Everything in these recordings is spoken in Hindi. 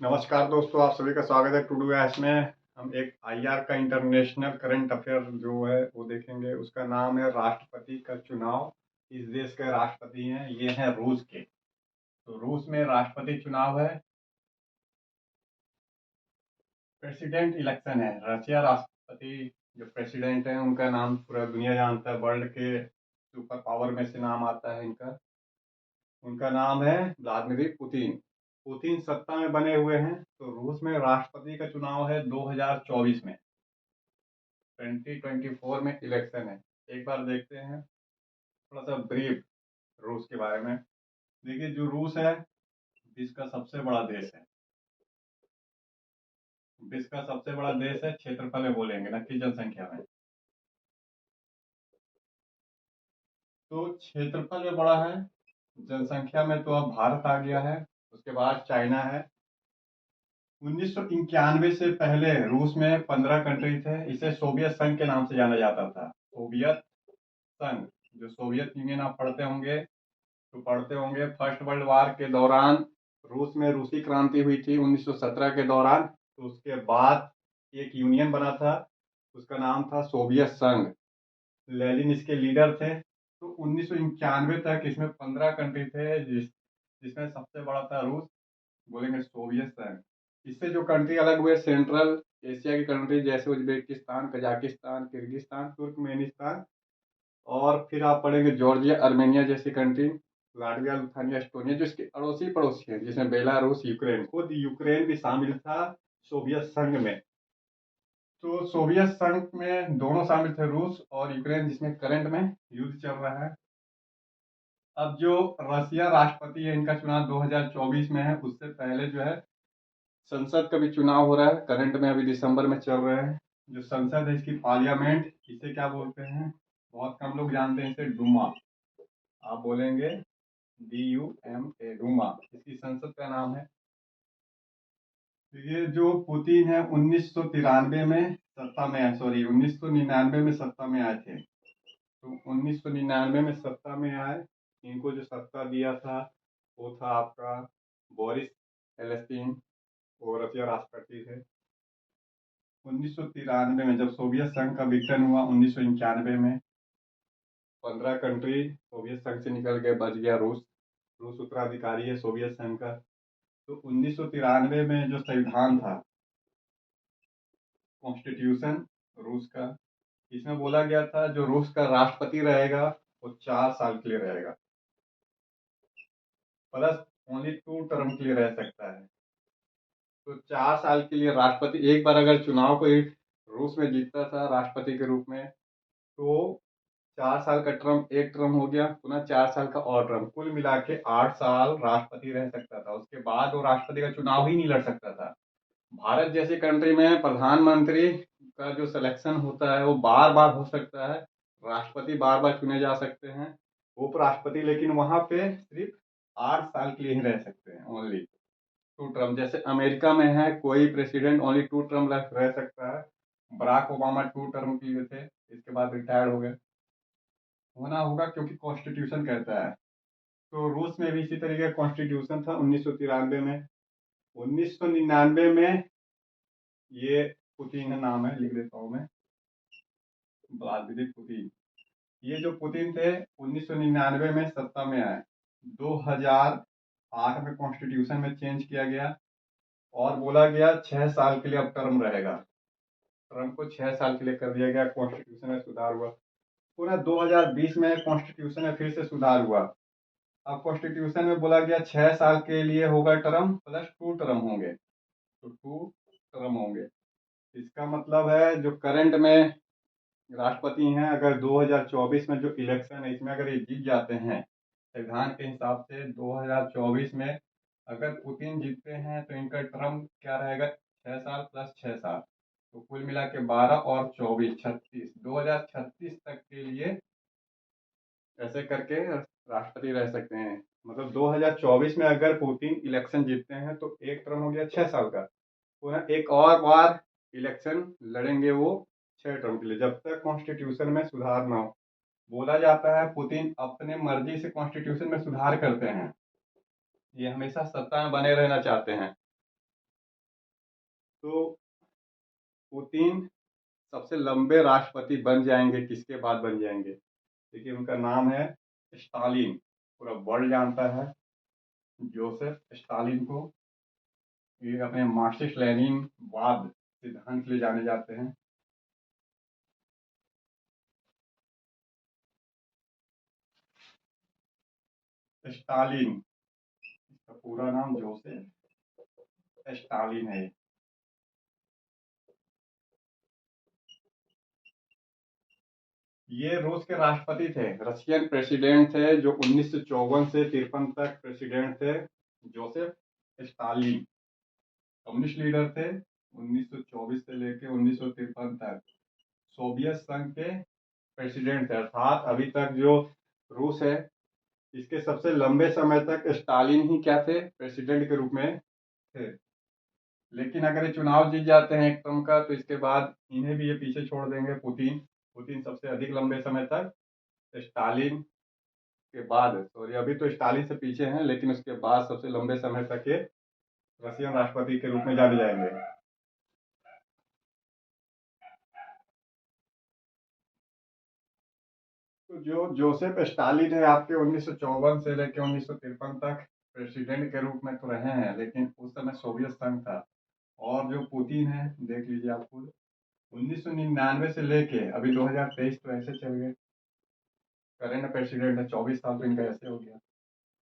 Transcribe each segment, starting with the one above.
नमस्कार दोस्तों, आप सभी का स्वागत है टू डू ऐश में। हम एक आईआर का इंटरनेशनल करंट अफेयर जो है वो देखेंगे। उसका नाम है राष्ट्रपति का चुनाव। इस देश के राष्ट्रपति हैं, ये हैं रूस के। तो रूस में राष्ट्रपति चुनाव है, प्रेसिडेंट इलेक्शन है। रशिया राष्ट्रपति जो प्रेसिडेंट है उनका नाम पूरा दुनिया जानता है, वर्ल्ड के सुपर पावर में से नाम आता है इनका। उनका नाम है व्लादिमीर पुतिन। पुतिन सत्ता में बने हुए हैं। तो रूस में राष्ट्रपति का चुनाव है 2024 में, 2024 में इलेक्शन है। एक बार देखते हैं थोड़ा सा ब्रीफ रूस के बारे में। देखिए, जो रूस है विश्व का सबसे बड़ा देश है। विश्व का सबसे बड़ा देश है, क्षेत्रफल में बोलेंगे ना कि जनसंख्या में। तो क्षेत्रफल में बड़ा है, जनसंख्या में तो अब भारत आ गया है, उसके बाद चाइना है। 1991 से पहले रूस में 15 कंट्री थे। इसे सोवियत संघ के नाम से जाना जाता था, सोवियत संघ। जो सोवियत यूनियन आप पढ़ते होंगे, तो पढ़ते होंगे फर्स्ट वर्ल्ड वार के दौरान रूस में रूसी क्रांति हुई थी 1917 के दौरान। तो उसके बाद एक यूनियन बना था, उसका नाम था सोवियत संघ। लेनिन इसके लीडर थे। तो 1991 तक इसमें 15 कंट्री थे, जिसमें सबसे बड़ा था रूस, बोलेंगे सोवियत संघ। इससे जो कंट्री अलग हुए सेंट्रल एशिया की कंट्री, जैसे उज्बेकिस्तान, कजाकिस्तान, किर्गिस्तान, तुर्कमेनिस्तान, और फिर आप पढ़ेंगे जॉर्जिया, अर्मेनिया जैसी कंट्री, लाटविया, लिथुआनिया, एस्टोनिया, जो इसके अड़ोसी पड़ोसी हैं, जिसमें बेलारूस, यूक्रेन, खुद यूक्रेन भी शामिल था सोवियत संघ में। तो सोवियत संघ में दोनों शामिल थे, रूस और यूक्रेन, जिसमें करंट में युद्ध चल रहा है। अब जो रशिया राष्ट्रपति है, इनका चुनाव 2024 में है। उससे पहले जो है संसद का भी चुनाव हो रहा है, करंट में अभी दिसंबर में चल रहे हैं। जो संसद है इसकी पार्लियामेंट, इसे क्या बोलते हैं, बहुत कम लोग जानते हैं, इसे डूमा आप बोलेंगे, DUMA, डूमा इसकी संसद का नाम है। तो ये जो पुतिन है 1993 में सत्ता में आए, सॉरी 1999 में सत्ता में आए थे। तो 1999 में सत्ता में आए। इनको जो सत्ता दिया था वो था आपका बोरिस एल्स्टीन, वो रशिया राष्ट्रपति थे। 1993 में जब सोवियत संघ का विघटन हुआ 1991 में, 15 कंट्री सोवियत संघ से निकल गए, बच गया रूस। रूस उत्तराधिकारी है सोवियत संघ का। तो 1993 में जो संविधान था, कॉन्स्टिट्यूशन रूस का, इसमें बोला गया था जो रूस का राष्ट्रपति रहेगा वो 4 साल के लिए रहेगा, प्लस ओनली 2 टर्म के लिए रह सकता है। तो 4 साल के लिए राष्ट्रपति, एक बार अगर चुनाव कोई रूस में जीतता था राष्ट्रपति के रूप में, तो 4 साल का टर्म एक टर्म हो गया, पुनः 4 साल का और टर्म, कुल मिला के 8 साल राष्ट्रपति रह सकता था। उसके बाद वो राष्ट्रपति का चुनाव ही नहीं लड़ सकता था। भारत जैसी कंट्री में प्रधानमंत्री का जो सिलेक्शन होता है वो बार बार हो सकता है, राष्ट्रपति बार बार चुने जा सकते हैं, उपराष्ट्रपति लेकिन वहां पे सिर्फ 8 साल के लिए ही रह सकते हैं, ओनली 2 टर्म। जैसे अमेरिका में है, कोई प्रेसिडेंट ओनली 2 टर्म रह सकता है। बराक ओबामा 2 टर्म के लिए थे, इसके बाद रिटायर्ड हो गए। होना होगा क्योंकि कॉन्स्टिट्यूशन कहता है। तो रूस में भी इसी तरीके का कॉन्स्टिट्यूशन था 1993 में। 1999 में ये पुतिन है, नाम है लिख देता हूँ मैं, व्लादिमीर पुतिन। ये जो पुतिन थे 1999 में सत्ता में आए, 2008 में कॉन्स्टिट्यूशन में चेंज किया गया और बोला गया 6 साल के लिए अब टर्म रहेगा। टर्म को 6 साल के लिए कर दिया गया, कॉन्स्टिट्यूशन में सुधार हुआ। पूरा 2020 में कॉन्स्टिट्यूशन में फिर से सुधार हुआ। अब कॉन्स्टिट्यूशन में बोला गया 6 साल के लिए होगा टर्म, प्लस 2 टर्म होंगे, तो 2 टर्म होंगे। इसका मतलब है जो करंट में राष्ट्रपति हैं, अगर 2024 में जो इलेक्शन है इसमें अगर ये जीत जाते हैं, संविधान के हिसाब से 2024 में अगर पुतिन जीतते हैं तो इनका टर्म क्या रहेगा, 6 साल प्लस 6 साल, तो कुल मिला के 12 और 24, 36, 2036 तक के लिए ऐसे करके राष्ट्रपति रह सकते हैं। मतलब 2024 में अगर पुतिन इलेक्शन जीतते हैं तो एक टर्म हो गया 6 साल का, पुनः एक और बार इलेक्शन लड़ेंगे वो 6 टर्म के लिए, जब तक कॉन्स्टिट्यूशन में सुधार ना हो। बोला जाता है पुतिन अपने मर्जी से कॉन्स्टिट्यूशन में सुधार करते हैं, ये हमेशा सत्ता में बने रहना चाहते हैं। तो पुतिन सबसे लंबे राष्ट्रपति बन जाएंगे, किसके बाद बन जाएंगे? देखिए, उनका नाम है स्टालिन। पूरा वर्ल्ड जानता है जोसेफ स्टालिन को। ये अपने मार्क्सिस्ट लेनिन वाद सिद्धांत के लिए जाने जाते हैं। स्टालिन, इसका पूरा नाम जोसेफ स्टालिन है। ये रूस के राष्ट्रपति थे, रशियन प्रेसिडेंट थे, जो 1954 से 53 तक प्रेसिडेंट थे। जोसेफ स्टालिन कम्युनिस्ट लीडर थे, 1924 से लेकर 1953 तक सोवियत संघ के प्रेसिडेंट थे। अर्थात अभी तक जो रूस है, इसके सबसे लंबे समय तक स्टालिन ही क्या थे, प्रेसिडेंट के रूप में थे। लेकिन अगर ये चुनाव जीत जाते हैं एक टर्म का, तो इसके बाद इन्हें भी ये पीछे छोड़ देंगे। पुतिन पुतिन सबसे अधिक लंबे समय तक स्टालिन के बाद, सॉरी अभी तो स्टालिन से पीछे हैं, लेकिन उसके बाद सबसे लंबे समय तक ये रशियन राष्ट्रपति के रूप में जाने जाएंगे। तो जो जोसेफ स्टालिन है, आपके 1954 से लेकर 1953 तक प्रेसिडेंट के रूप में तो रहे हैं, लेकिन उस समय सोवियत संघ था। और जो पुतिन है, देख लीजिए आप खुद, 1999 से लेके अभी 2023 तो ऐसे चल गए। करंट प्रेसिडेंट है, 24 साल तो इनका ऐसे हो गया।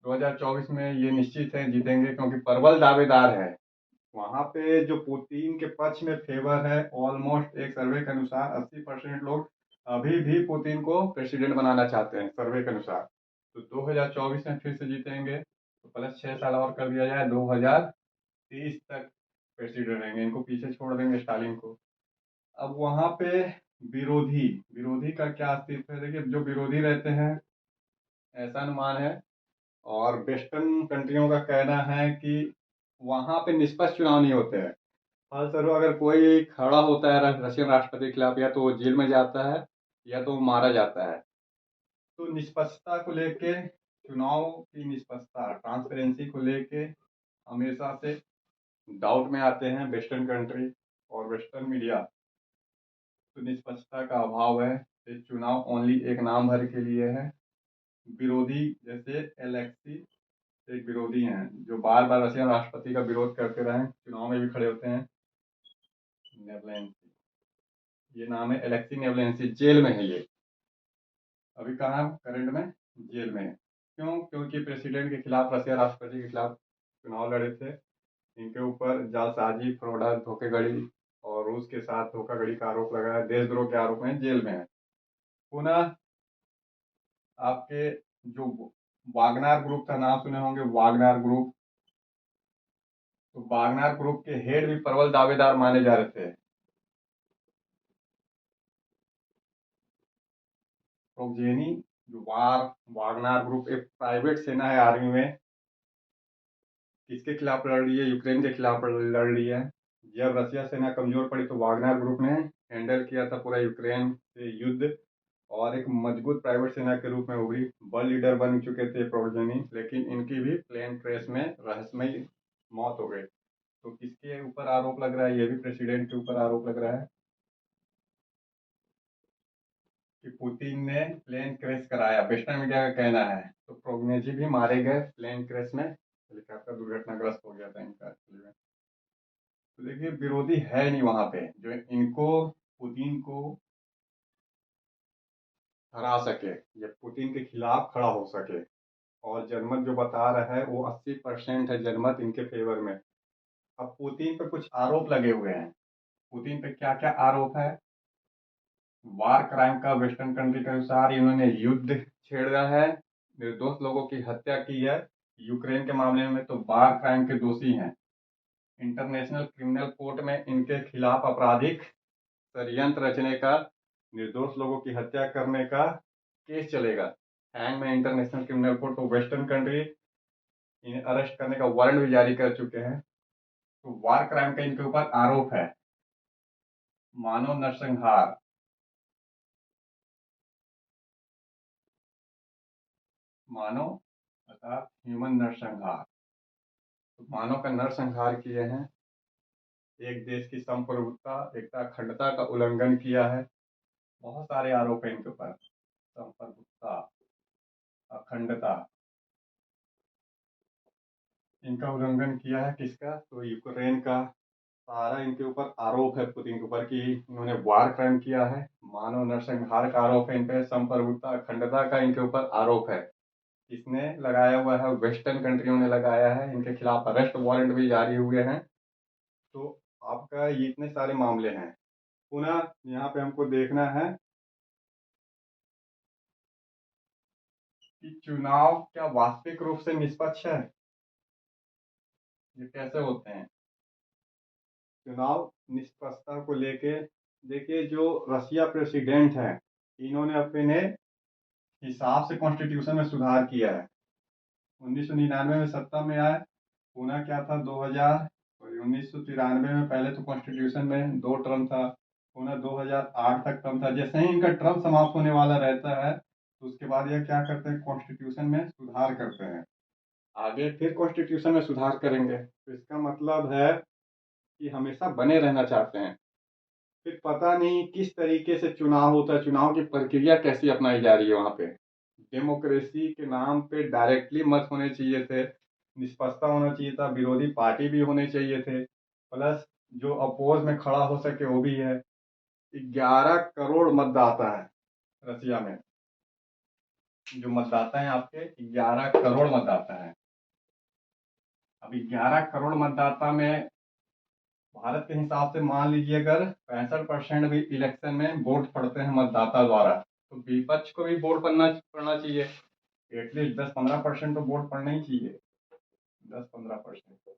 2024 में ये निश्चित है जीतेंगे, क्योंकि प्रबल दावेदार है वहां पे। जो पुतिन के पक्ष में फेवर है, ऑलमोस्ट एक सर्वे के अनुसार 80% लोग अभी भी पुतिन को प्रेसिडेंट बनाना चाहते हैं, सर्वे के अनुसार। तो 2024 में फिर से जीतेंगे, तो प्लस 6 साल और कर दिया जाए, 2030 तक प्रेसिडेंट रहेंगे। इनको पीछे छोड़ देंगे स्टालिन को। अब वहां पे विरोधी विरोधी का क्या अस्तित्व है? देखिए, जो विरोधी रहते हैं, ऐसा अनुमान है और वेस्टर्न कंट्रियों का कहना है कि वहां पे निष्पक्ष चुनाव नहीं होते हैं। फलस्वरूप अगर कोई खड़ा होता है रशियन राष्ट्रपति के खिलाफ, या तो वो जेल में जाता है या तो वो मारा जाता है। तो निष्पक्षता को लेके, चुनाव की निष्पक्षता, ट्रांसपेरेंसी को लेके हमेशा से डाउट में आते हैं वेस्टर्न कंट्री और वेस्टर्न मीडिया। तो निष्पक्षता का अभाव है। ये चुनाव ओनली एक नाम भर के लिए है। विरोधी जैसे एलेक्सी एक विरोधी हैं, जो बार बार रशियन राष्ट्रपति का विरोध करते रहे, चुनाव में भी खड़े होते हैं। नेवलेंसी, ये नाम है, एलेक्सी नेवलेंसी। जेल में है ये, अभी कहाँ करंट में जेल में है। क्यों? क्योंकि प्रेसिडेंट के खिलाफ, रशिया राष्ट्रपति के खिलाफ चुनाव लड़े थे। इनके ऊपर जालसाजी, फ्रॉड, धोखेधड़ी और रूस के साथ धोखाधड़ी का आरोप लगा है, देशद्रोह के आरोप में जेल में है। पुनः आपके जो वागनर ग्रुप का नाम सुने होंगे, वागनर ग्रुप। तो वागनर ग्रुप के हेड भी प्रबल दावेदार माने जा रहे थे। प्रोगजेनी, जो वागनर ग्रुप एक प्राइवेट सेना है आर्मी में, किसके खिलाफ लड़ रही है? यूक्रेन के खिलाफ लड़ रही है। जब रशिया सेना कमजोर पड़ी, तो वागनर ग्रुप ने हैंडल किया था पूरा यूक्रेन से युद्ध, और एक मजबूत प्राइवेट सेना के रूप में उभरी। वर्ल्ड लीडर बन चुके थे प्रोगजेनी, लेकिन इनकी भी प्लेन क्रैश में रहस्यमय मौत हो गई। तो किसके ऊपर आरोप लग रहा है? ये भी प्रेसिडेंट के ऊपर आरोप लग रहा है कि पुतिन ने प्लेन क्रैश कराया, वेस्टर्न मीडिया का कहना है। तो प्रोगनेजी भी मारे गए प्लेन क्रैश में, हेलीकॉप्टर दुर्घटनाग्रस्त हो गया था इनका एक्चुअली में। तो देखिए, विरोधी है नहीं वहां पे जो इनको, पुतिन को हरा सके या पुतिन के खिलाफ खड़ा हो सके। और जनमत जो बता रहा है, वो 80% है जनमत इनके फेवर में। अब पुतिन पे कुछ आरोप लगे हुए हैं। पुतिन पे क्या क्या आरोप है? वार क्राइम का, वेस्टर्न कंट्री के अनुसार इन्होंने युद्ध छेड़ा है, निर्दोष लोगों की हत्या की है। यूक्रेन के मामले में तो वार क्राइम के दोषी हैं। इंटरनेशनल क्रिमिनल कोर्ट में इनके खिलाफ आपराधिक षड्यंत्र रचने का, निर्दोष लोगों की हत्या करने का केस चलेगा। हैंग में इंटरनेशनल क्रिमिनल कोर्ट, तो वेस्टर्न कंट्री इन्हें अरेस्ट करने का वारंट भी जारी कर चुके हैं। तो वार क्राइम का इनके ऊपर आरोप है। मानव नरसंहार, मानव अर्थात ह्यूमन नरसंहार, तो मानव का नरसंहार किए हैं। एक देश की संप्रभुता, एकता, अखंडता का उल्लंघन किया है। बहुत सारे आरोप हैं इनके ऊपर। संप्रभुता, अखंडता, इनका उल्लंघन किया है। किसका? तो यूक्रेन का। सारा इनके ऊपर आरोप है, पुतिन के ऊपर, कि इन्होंने वार क्राइम किया है, मानव नरसंहार का आरोप है इन पे, संप्रभुता, अखंडता का इनके ऊपर आरोप है। किसने लगाया हुआ है? वेस्टर्न कंट्रियों ने लगाया है। इनके खिलाफ अरेस्ट वारंट भी जारी हुए हैं। तो आपका ये इतने सारे मामले हैं। पुनः यहाँ पे हमको देखना है कि चुनाव क्या वास्तविक रूप से निष्पक्ष है? ये कैसे होते हैं चुनाव? निष्पक्षता को लेके देखिए, जो रशिया प्रेसिडेंट है, इन्होंने अपने हिसाब से कॉन्स्टिट्यूशन में सुधार किया है। 1999 में सत्ता में आए, पुनः क्या था 2000 और 1993 में पहले तो कॉन्स्टिट्यूशन में 2 टर्म था, पुनः 2008 तक टर्म था। जैसे ही इनका टर्म समाप्त होने वाला रहता है, तो उसके बाद यह क्या करते हैं? कॉन्स्टिट्यूशन में सुधार करते हैं। आगे फिर कॉन्स्टिट्यूशन में सुधार करेंगे। तो इसका मतलब है कि हमेशा बने रहना चाहते हैं। फिर पता नहीं किस तरीके से चुनाव होता है, चुनाव की प्रक्रिया कैसी अपनाई जा रही है वहां पे। डेमोक्रेसी के नाम पे डायरेक्टली मत होने चाहिए थे, निष्पक्षता होना चाहिए था, विरोधी पार्टी भी होने चाहिए थे, प्लस जो अपोज में खड़ा हो सके वो भी है। 11 करोड़ मतदाता है रसिया में। जो मतदाता है आपके, 11 करोड़ मतदाता है। अब 11 करोड़ मतदाता में भारत के हिसाब से मान लीजिए अगर 65% भी इलेक्शन में वोट पड़ते हैं मतदाता द्वारा, तो विपक्ष को भी वोट पड़ना चाहिए। एटलीस्ट 10-15% तो वोट पड़ना ही चाहिए। 10-15%।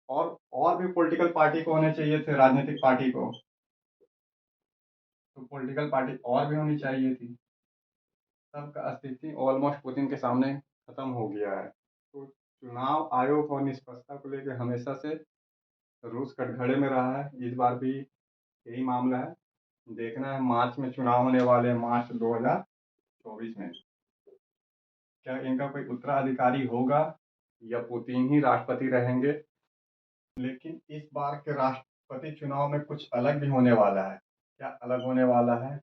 और भी पॉलिटिकल पार्टी को होने चाहिए थे, राजनीतिक पार्टी को। तो पॉलिटिकल पार्टी और भी होनी चाहिए थी। सबका अस्तित्व ऑलमोस्ट पुतिन के सामने खत्म हो गया है। तो चुनाव आयोग और निष्पक्षता को लेकर हमेशा से रूस कटघरे में रहा है। इस बार भी यही मामला है। देखना है, मार्च में चुनाव होने वाले हैं, मार्च 2024 में। क्या इनका कोई उत्तराधिकारी होगा या पुतिन ही राष्ट्रपति रहेंगे? लेकिन इस बार के राष्ट्रपति चुनाव में कुछ अलग भी होने वाला है। क्या अलग होने वाला है?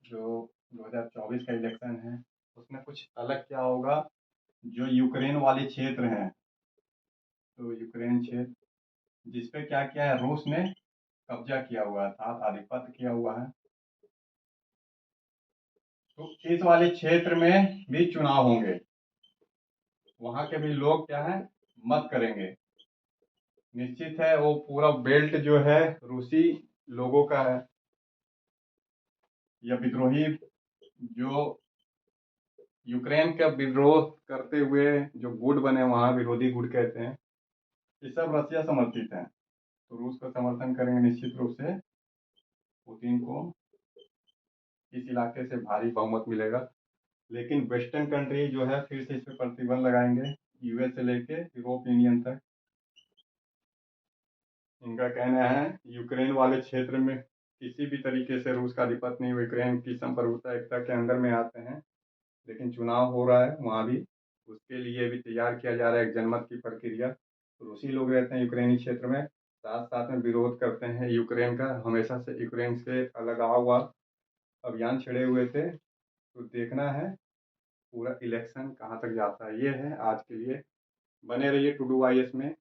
जो 2024 का इलेक्शन है, उसमें कुछ अलग क्या होगा? जो यूक्रेन वाले क्षेत्र हैं, तो यूक्रेन क्षेत्र जिसपे क्या किया है, रूस ने कब्जा किया हुआ था, आधिपत्य किया हुआ है, तो इस वाले क्षेत्र में भी चुनाव होंगे। वहां के भी लोग क्या है, मत करेंगे। निश्चित है वो पूरा बेल्ट जो है रूसी लोगों का है। या विद्रोही जो यूक्रेन का विद्रोह करते हुए जो गुट बने, वहां विरोधी गुट कहते हैं, ये सब रसिया समर्थित हैं। तो रूस का समर्थन करेंगे निश्चित रूप से। पुतिन को इस इलाके से भारी बहुमत मिलेगा। लेकिन वेस्टर्न कंट्री जो है फिर से इस पर प्रतिबंध लगाएंगे, यूएस से लेके यूरोप यूनियन तक। इनका कहना है यूक्रेन वाले क्षेत्र में किसी भी तरीके से रूस का अधिपत्य नहीं, यूक्रेन की संप्रभुता एकता के अंदर में आते हैं। लेकिन चुनाव हो रहा है वहाँ भी, उसके लिए भी तैयार किया जा रहा है एक जनमत की प्रक्रिया। रूसी लोग रहते हैं यूक्रेनी क्षेत्र में, साथ साथ में विरोध करते हैं यूक्रेन का, हमेशा से यूक्रेन से अलगाव हुआ अभियान छेड़े हुए थे। तो देखना है पूरा इलेक्शन कहाँ तक जाता है। ये है आज के लिए। बने रहिए टू डू वाईएस में।